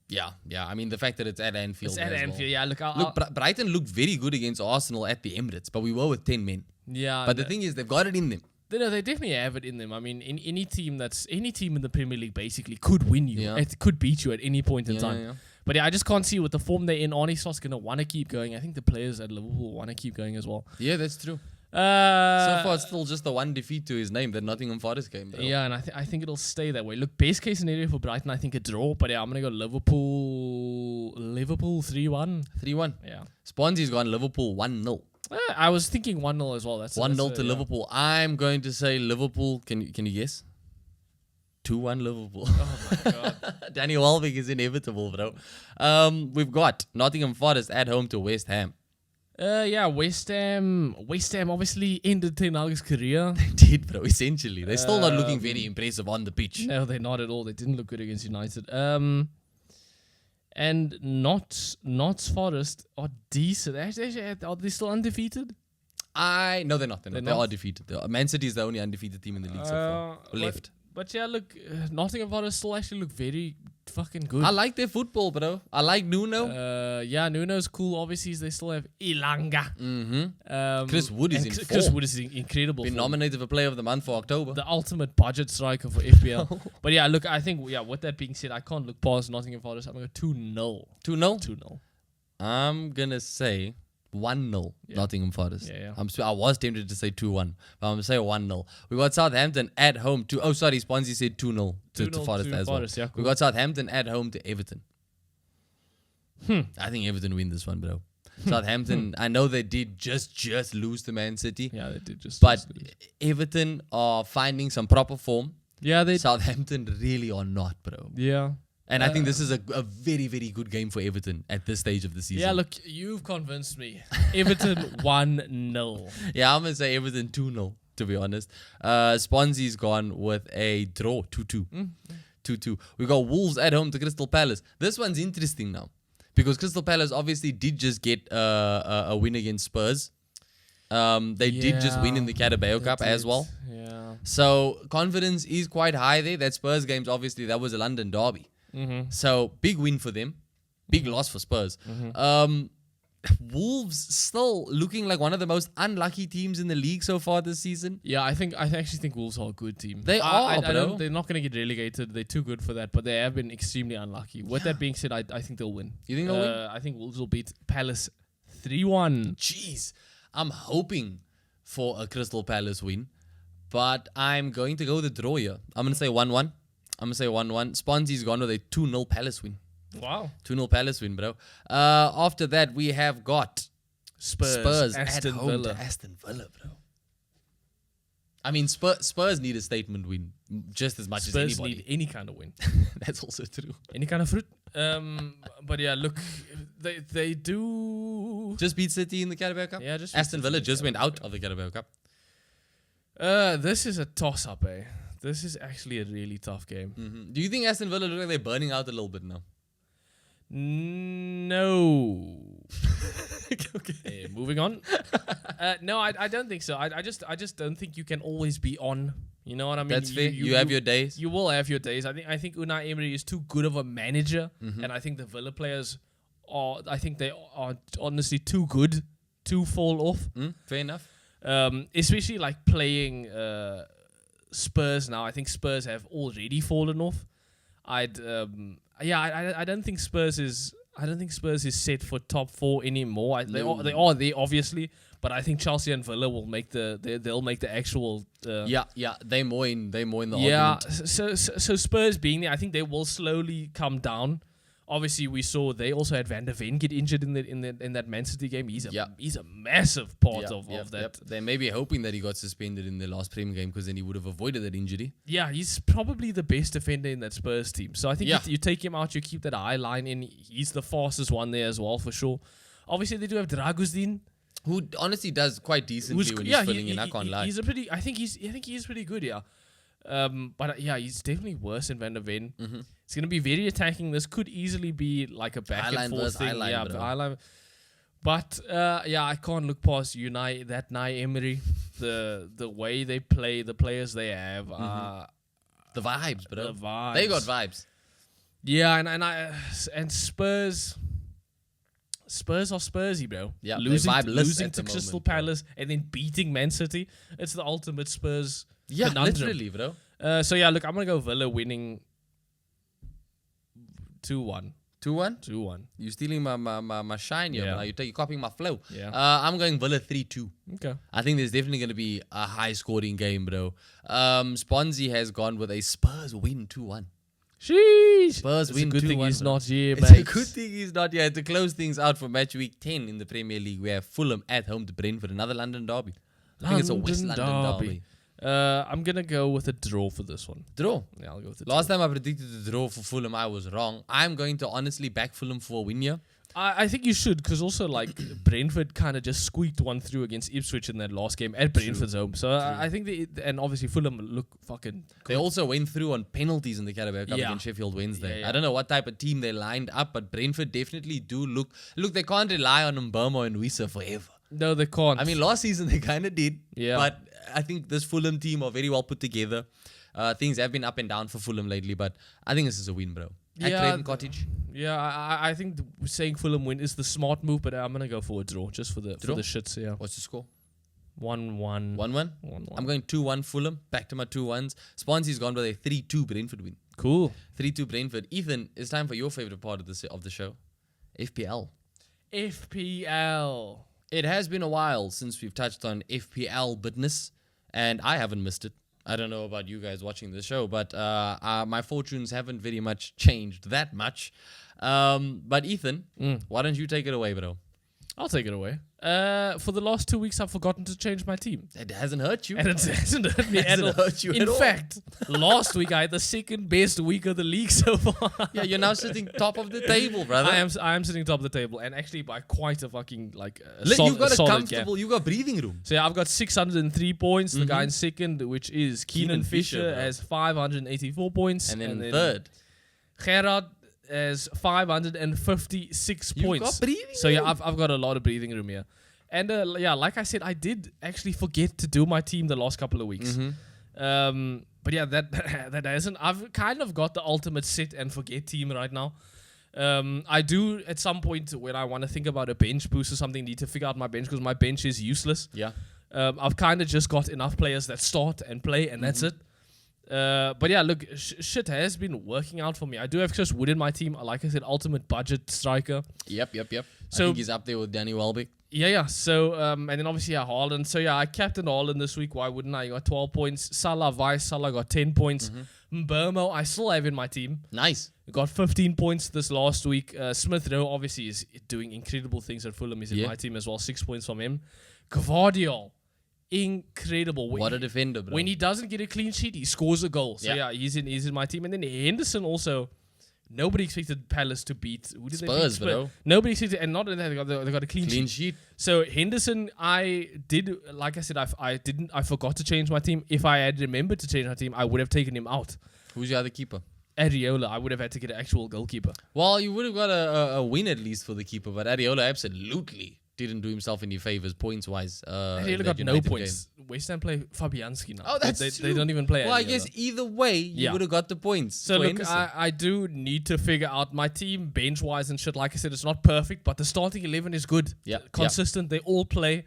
Yeah. I mean, the fact that it's at Anfield. It's at Anfield. Well. Yeah. Look, Brighton looked very good against Arsenal at the Emirates, but we were with 10 men. Yeah. But the thing is, they've got it in them. No, they definitely have it in them. I mean, any team in the Premier League basically could win you. Yeah. It could beat you at any point in time. Yeah. But I just can't see with the form they're in. Arne Slot's going to want to keep going. I think the players at Liverpool want to keep going as well. Yeah, that's true. So far, it's still just the one defeat to his name, that Nottingham Forest game. Though. Yeah, and I think it'll stay that way. Look, best case scenario for Brighton, I think a draw. But I'm going to go Liverpool 3-1. 3-1. Yeah. Sponsy's gone Liverpool 1-0. I was thinking 1-0 as well. That's 1-0 to Liverpool. I'm going to say Liverpool. Can you guess? 2-1 Liverpool. Oh my god. Danny Welbeck is inevitable, bro. We've got Nottingham Forest at home to West Ham. West Ham obviously ended Ten Hag's career. They did, bro, essentially. They're still not looking very impressive on the pitch. No, they're not at all. They didn't look good against United. And Notts Forest are decent. Actually, are they still undefeated? No, they're not. They not? are defeated. Man City is the only undefeated team in the league so far. Left. But yeah, look, Nottingham Forest still actually look very fucking good. I like their football, bro. I like Nuno. Nuno's cool. Obviously, they still have Ilanga. Mm-hmm. Chris Wood is in form. Chris Wood is in incredible Been form. nominated for Player of the Month for October. The ultimate budget striker for FPL. But yeah, look, I think, with that being said, I can't look past Nottingham Forest. I'm going to go 2-0. 2-0? 2-0. I'm going to say 1-0 Nottingham Forest. Yeah. I was tempted to say 2-1, but I'm going to say 1-0. We got Southampton at home to... Oh, sorry, Swansea said 2-0 to Forest as well. Yeah, cool. We got Southampton at home to Everton. I think Everton win this one, bro. Southampton, I know they did just lose to Man City. Yeah, they did just But lose. Everton are finding some proper form. Yeah, they... Southampton really are not, bro. Yeah. And I think this is a very, very good game for Everton at this stage of the season. Yeah, look, you've convinced me. Everton 1-0. Yeah, I'm going to say Everton 2-0, to be honest. Sponsy's gone with a draw, 2-2. 2-2. We got Wolves at home to Crystal Palace. This one's interesting now, because Crystal Palace obviously did just get a win against Spurs. They did just win in the Carabao Cup as well. Yeah. So confidence is quite high there. That Spurs game's obviously, that was a London derby. So big win for them, big loss for Spurs. Wolves still looking like one of the most unlucky teams in the league so far this season. Yeah, I actually think Wolves are a good team. They are, bro. They're not going to get relegated. They're too good for that, but they have been extremely unlucky. With that being said, I think they'll win. You think they'll win? I think Wolves will beat Palace 3-1. Jeez, I'm hoping for a Crystal Palace win, but I'm going to go the draw here. I'm going to say 1-1. Sponsy's gone with a 2-0 Palace win. Wow. 2-0 Palace win, bro. After that, we have got Spurs Aston at home Villa. to Aston Villa, bro. I mean, Spurs need a statement win just as much Spurs as anybody. need any kind of win. That's also true. Any kind of fruit. But yeah, look, they do... Just beat City in the Carabao Cup? Yeah, just Aston Villa just went out of the Carabao Cup. This is a toss-up, eh? This is actually a really tough game. Do you think Aston Villa look like they're burning out a little bit now? No. Okay. Moving on. No, I don't think so. I just don't think you can always be on. You know what I mean? That's fair. You have your days. You will have your days. I think Unai Emery is too good of a manager, and I think the Villa players are. I think they are honestly too good to fall off. Fair enough. Especially like playing Spurs now. I think Spurs have already fallen off. I don't think Spurs is I don't think Spurs is set for top 4 anymore. They are there obviously, but I think Chelsea and Villa will make they'll make the actual. They're more in the argument. So Spurs being there, I think they will slowly come down. Obviously, we saw they also had Van der Ven get injured in that Man City game. He's a massive part of that. They may be hoping that he got suspended in the last Premier game because then he would have avoided that injury. Yeah, he's probably the best defender in that Spurs team. So I think you take him out, you keep that high line in. He's the fastest one there as well for sure. Obviously, they do have Dragostin, who honestly does quite decently when he's filling in. I can't lie. I think he's pretty good. Yeah. But he's definitely worse than Van der Ven. Mm-hmm. It's going to be very attacking. This could easily be like a back and forth thing. But I can't look past that Nye Emery. The way they play, the players they have, the vibes, bro. The vibes. They got vibes. Yeah, and Spurs are Spursy, bro. Yeah, losing to Crystal Palace and then beating Man City. It's the ultimate Spurs. Yeah, conundrum. literally, bro. Look, I'm gonna go Villa winning 2-1. 2-1? 2-1. You stealing my shine here, man. You're copying my flow. Yeah. I'm going Villa 3-2. Okay. I think there's definitely going to be a high-scoring game, bro. Sponzy has gone with a Spurs win 2-1. Sheesh. Spurs win 2-1. It's a good thing he's not here, mate. It's a good thing he's not here. To close things out for Matchweek 10 in the Premier League, we have Fulham at home to Brentford, another London derby. I think it's a West London derby. I'm going to go with a draw for this one. Draw? Yeah, I'll go with a draw. Last time I predicted the draw for Fulham, I was wrong. I'm going to honestly back Fulham for a win here. I think you should, because also like Brentford kind of just squeaked one through against Ipswich in that last game at Brentford's home. So I think and obviously Fulham look fucking good. They also went through on penalties in the Carabao Cup against Sheffield Wednesday. I don't know what type of team they lined up, but Brentford definitely do look. They can't rely on Mbeumo and Wissa forever. No, they can't. I mean, last season they kind of did. Yeah. But I think this Fulham team are very well put together. Things have been up and down for Fulham lately, but I think this is a win, bro. At Craven Cottage. Yeah, I think saying Fulham win is the smart move, but I'm gonna go for a draw just for the shits. Yeah. What's the score? 1-1. 1-1. 1-1. I'm going 2-1 Fulham. Back to my 2-1s. Sponsy's gone with a 3-2 Brentford win. Cool. 3-2 Brentford. Ethan, it's time for your favorite part of the show. FPL. FPL. It has been a while since we've touched on FPL business, and I haven't missed it. I don't know about you guys watching the show, but my fortunes haven't very much changed that much. But Ethan, why don't you take it away, bro? I'll take it away. For the last 2 weeks, I've forgotten to change my team. It hasn't hurt you. And it hasn't hurt me at all. In fact, last week I had the second best week of the league so far. Yeah, you're now sitting top of the table, brother. I am sitting top of the table, and actually by quite a fucking you've got a comfortable, gap. You've got breathing room. So yeah, I've got 603 points. The guy in second, which is Keenan Fisher, has 584 points, and then third, Gerard has 556 You've points. Got breathing so room. yeah, I've got a lot of breathing room here. And like I said, I did actually forget to do my team the last couple of weeks. But yeah, that hasn't. I've kind of got the ultimate sit and forget team right now. I do at some point when I want to think about a bench boost or something, need to figure out my bench because my bench is useless. Yeah. I've kind of just got enough players that start and play, and that's it. But yeah, look, shit has been working out for me. I do have Chris Wood in my team. Like I said, ultimate budget striker. Yep. So I think he's up there with Danny Welbeck. Yeah. So, and then obviously, Haaland. So, yeah, I captained Haaland this week. Why wouldn't I? He got 12 points. Salah got 10 points. Mbeumo, I still have in my team. Nice. Got 15 points this last week. Smith Rowe, obviously, is doing incredible things at Fulham. He's in my team as well. 6 points from him. Gvardiol. Incredible. What a defender, bro. When he doesn't get a clean sheet, he scores a goal. So, yeah he's in my team. And then Henderson also... Nobody expected Palace to beat... Who did Spurs, they beat? bro. Nobody expected... And not only that, they got a clean sheet. So, Henderson, I did... Like I said, I forgot to change my team. If I had remembered to change my team, I would have taken him out. Who's your other keeper? Areola. I would have had to get an actual goalkeeper. Well, you would have got a win at least for the keeper, but Areola absolutely didn't do himself any favors points-wise. Areola got no points. West Ham play Fabianski now. Oh, that's they true. don't even play Well, Areola. I guess either way, you would have got the points. So, look, I do need to figure out my team bench-wise and shit. Like I said, it's not perfect, but the starting 11 is good. Yeah. Consistent. They all play.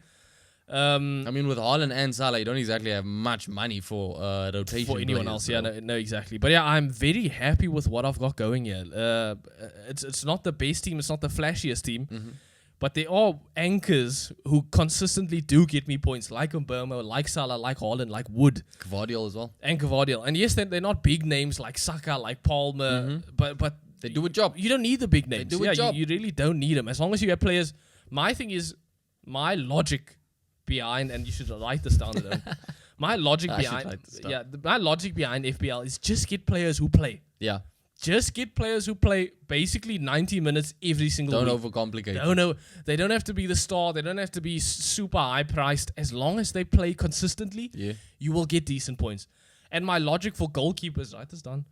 I mean, with Haaland and Salah, you don't exactly have much money for rotation for anyone players, else. so. Yeah, no, exactly. But yeah, I'm very happy with what I've got going here. It's not the best team, it's not the flashiest team, but there are anchors who consistently do get me points, like Mbeumo, like Salah, like Haaland, like Wood. Gvardiol as well. And Gvardiol. And yes, they're not big names like Saka, like Palmer, but They do a job. you don't need the big names. do a job. You really don't need them. As long as you have players. My thing is, my logic behind, and you should write this down. My logic I should behind, write this down. my logic behind FPL is just get players who play. Yeah. Just get players who play basically 90 minutes every single Don't week. overcomplicate. They don't have to be the star. They don't have to be super high priced. As long as they play consistently, you will get decent points. And my logic for goalkeepers, write this down.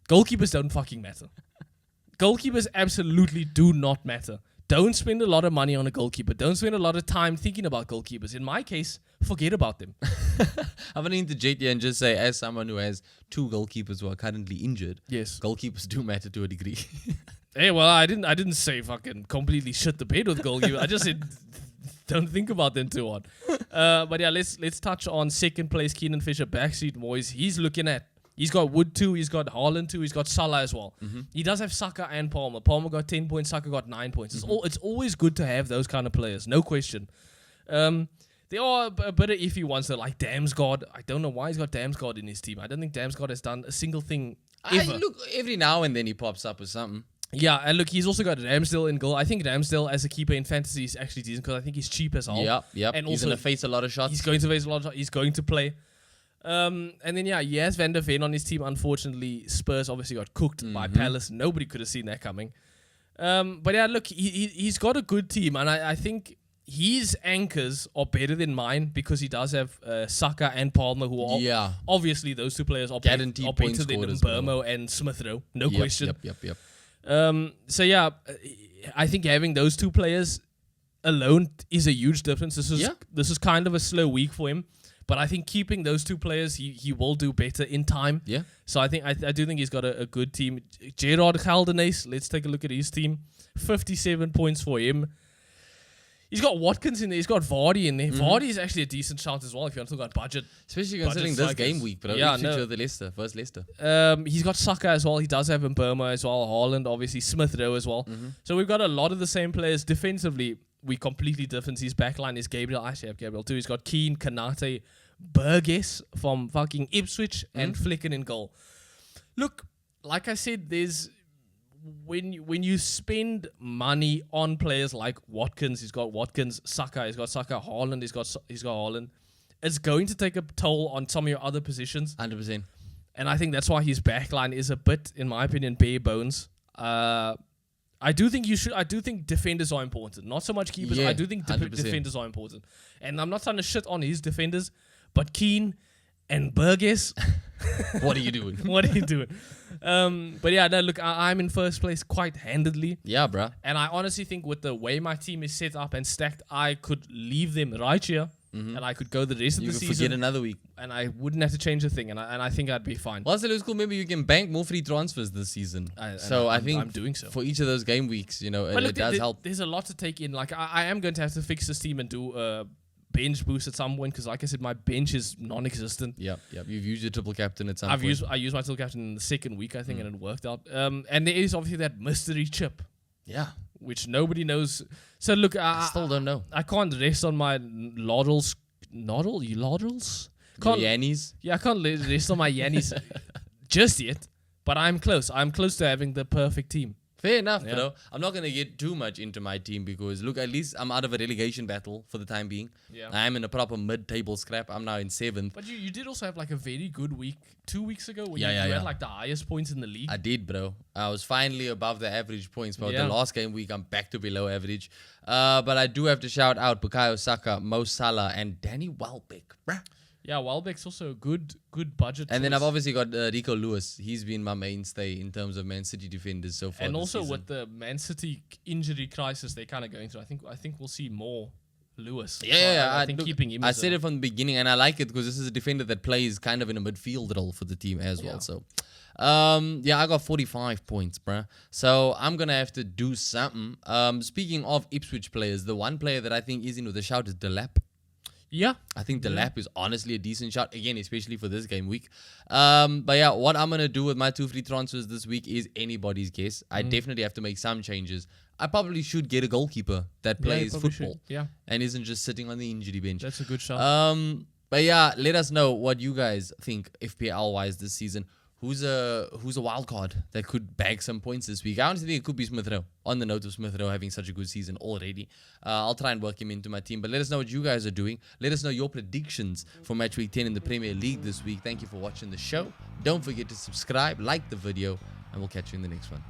Goalkeepers don't fucking matter. Goalkeepers absolutely do not matter. Don't spend a lot of money on a goalkeeper. Don't spend a lot of time thinking about goalkeepers. In my case, forget about them. I'm going to interject here and just say, as someone who has 2 goalkeepers who are currently injured, Yes. goalkeepers do matter to a degree. Hey, well, I didn't say fucking completely shit the bed with goalkeepers. I just said don't think about them too hard. But yeah, let's touch on second place Keenan Fisher backseat Moyes. He's got Wood 2, he's got Haaland 2, he's got Salah as well. He does have Saka and Palmer. Palmer got 10 points, Saka got 9 points. It's always good to have those kind of players, no question. There are a bit of iffy ones, though, like Damsgaard. I don't know why he's got Damsgaard in his team. I don't think Damsgaard has done a single thing ever. Look, every now and then he pops up with something. Yeah, and look, he's also got Ramsdale in goal. I think Ramsdale as a keeper in fantasy is actually decent because I think he's cheap as hell. Yep. And He's also going to face a lot of shots. he's going to face a lot of shots. He's going to play. And then, yeah, he has Van der Ven on his team. Unfortunately, Spurs obviously got cooked by Palace. Nobody could have seen that coming. But yeah, look, he's got a good team. And I think his anchors are better than mine because he does have Saka and Palmer, who are obviously those two players are Guaranteed better point than scorers, Mbeumo and Smith Rowe. No question. Yep. So yeah, I think having those two players alone is a huge difference. This is kind of a slow week for him, but I think keeping those two players, he will do better in time. Yeah. So I do think he's got a good team. Gerard Galdenes, let's take a look at his team. 57 points for him. He's got Watkins in there. He's got Vardy in there. Vardy is actually a decent shout as well if you want to talk about budget. Especially considering this game week, bro. Yeah, First Leicester. He's got Saka as well. He does have Mbeumo as well. Haaland, obviously. Smith Rowe as well. So we've got a lot of the same players. Defensively, we completely different. His backline is Gabriel. I actually have Gabriel too. He's got Keane, Kanate, Burgess from fucking Ipswich, and Flicken in goal. Look, like I said, there's... When you spend money on players like Watkins, he's got Watkins, Saka, he's got Saka, Haaland, he's got Haaland, it's going to take a toll on some of your other positions. 100%. And I think that's why his backline is a bit, in my opinion, bare bones. I do think defenders are important. Not so much keepers. Yeah, I do think 100%. defenders are important. And I'm not trying to shit on his defenders, but Keane and Burgess. What are you doing? What are you doing? But yeah, no, look, I'm in first place quite handedly. Yeah, bruh. And I honestly think with the way my team is set up and stacked, I could leave them right here and I could go the rest of the You could season. forget another week. And I wouldn't have to change a thing. And I think I'd be fine. Well, it was cool. Maybe you can bank more free transfers this season. I think I'm doing so. for each of those game weeks, But it look, does help. There's a lot to take in. Like, I am going to have to fix this team and do a bench boost at some point because, like I said, my bench is non-existent. Yep. You've used your triple captain at some I point. used my triple captain in the second week, I think, and it worked out. And there is obviously that mystery chip. Yeah. Which nobody knows. So look, I still don't know. I can't rest on my laurels. Laurels? Yannies? Yeah, I can't rest on my Yannies just yet. But I'm close. I'm close to having the perfect team. Fair enough, bro. I'm not going to get too much into my team because, look, at least I'm out of a relegation battle for the time being. Yeah. I am in a proper mid-table scrap. I'm now in 7th. But you did also have like a very good week 2 weeks ago when you Yeah. had like the highest points in the league. I did, bro. I was finally above the average points, but the last game week, I'm back to below average. But I do have to shout out Bukayo Saka, Mo Salah, and Danny Welbeck, bruh. Yeah, Welbeck's also a good budget. And then choice. I've obviously got Rico Lewis. He's been my mainstay in terms of Man City defenders so far. And this also season. with the Man City injury crisis they're kind of going through, I think we'll see more Lewis. Yeah, I think keeping him. I said it from the beginning, and I like it because this is a defender that plays kind of in a midfield role for the team as well. So, I got 45 points, bruh. So I'm gonna have to do something. Speaking of Ipswich players, the one player that I think is in with a shout is Delap. Yeah. I think the lap is honestly a decent shot, again, especially for this game week. But yeah, what I'm going to do with my 2 free transfers this week is anybody's guess. I definitely have to make some changes. I probably should get a goalkeeper that plays football and isn't just sitting on the injury bench. That's a good shot. But yeah, let us know what you guys think FPL-wise this season. Who's a wild card that could bag some points this week? I honestly think it could be Smith Rowe. On the note of Smith Rowe having such a good season already, I'll try and work him into my team. But let us know what you guys are doing. Let us know your predictions for Matchweek 10 in the Premier League this week. Thank you for watching the show. Don't forget to subscribe, like the video, and we'll catch you in the next one.